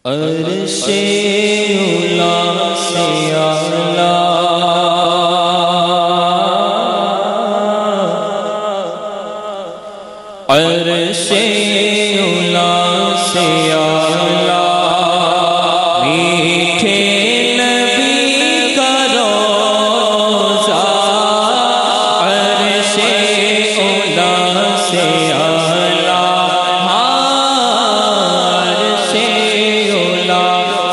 عرش اولی سے اعلیٰ، عرش اولی سے اعلیٰ، میٹھے نبی کا روضہ، عرش اولی سے اعلیٰ، عرش اولی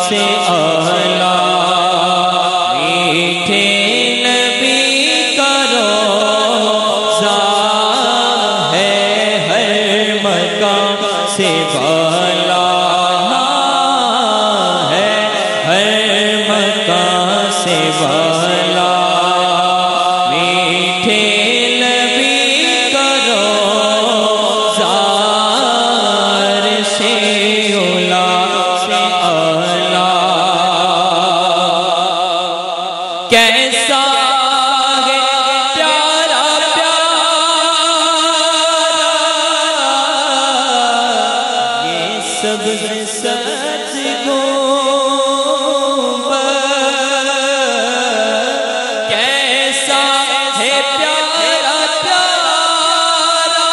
سے اعلیٰ، میٹھے نبی کا روضہ ہے، ہر مقام سے بالا ہے، ہر مقام سے بالا، میٹھے نبی کا روضہ، عرش اولی سے اعلیٰ، کیسا ہے پیارا پیارا یہ سبز سبز گنبد، کیسا ہے پیارا پیارا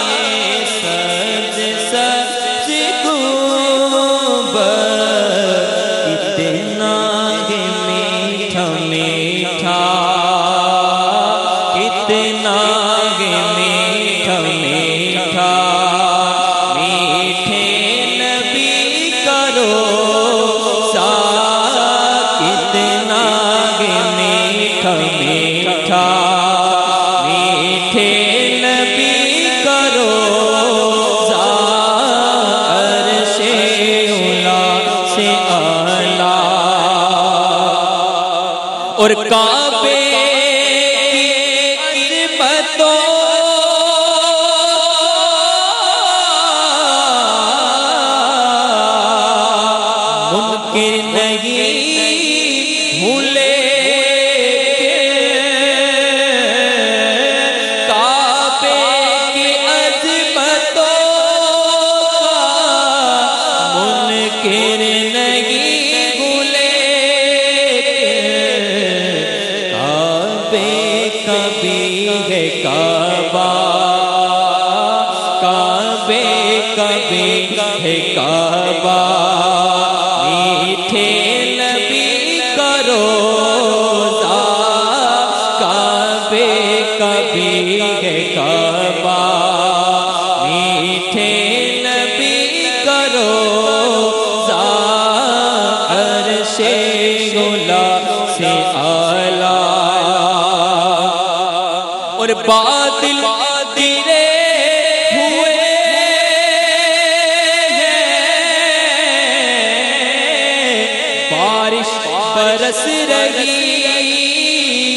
یہ سبز سبز گنبد، کتنا ہے میٹھا میٹھا، کتنا ہے میٹھا میٹھا، میٹھے نبی کا روضہ، کتنا ہے میٹھا میٹھا، میٹھے نبی کا روضہ، عرش اولی سے اعلیٰ، اور کعبے کی عظمتوں منکر نہیں بھولے، کعبے کی عظمتوں کا منکر نہیں بھولے، کعبے کا بھی ہے کعبہ، کعبے کا بھی ہے کعبہ، میٹھے نبی کا روضہ، کعبے کا بھی ہے کعبہ، میٹھے نبی کا روضہ، عرش اولی سے اعلیٰ، اور بادل گرے ہوئے ہیں، بارش برس رہی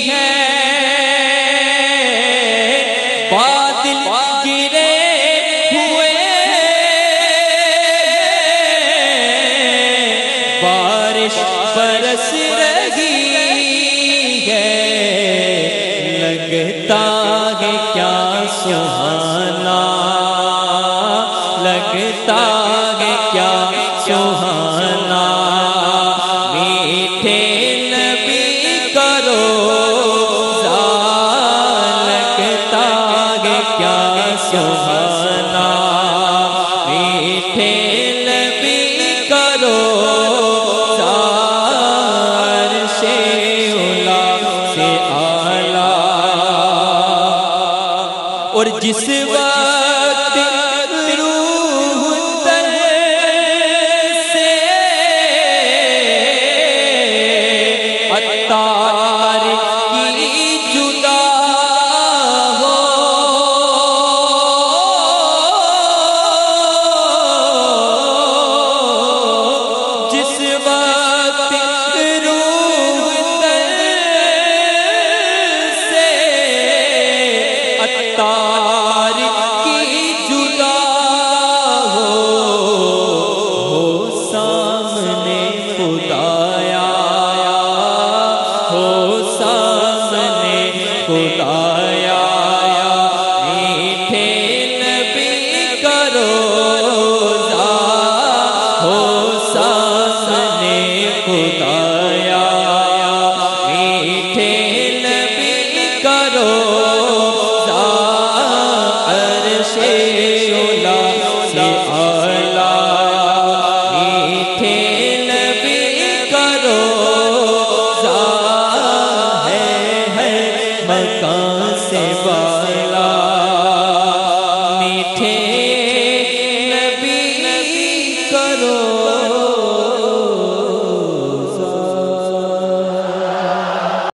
ہے، بادل گرے ہوئے ہیں، بارش برس رہی ہے، لگتا ہے کیا سہانا، لگتا ہے کیا سہانا، میٹھے نبی کا روضہ، لگتا ہے کیا سہانا، میٹھے نبی کا روضہ، عرش اولی سے اعلیٰ، اور جس وقت روح تن سے عطار کی جدا ہو، جس وقت روح تن سے عطار تھے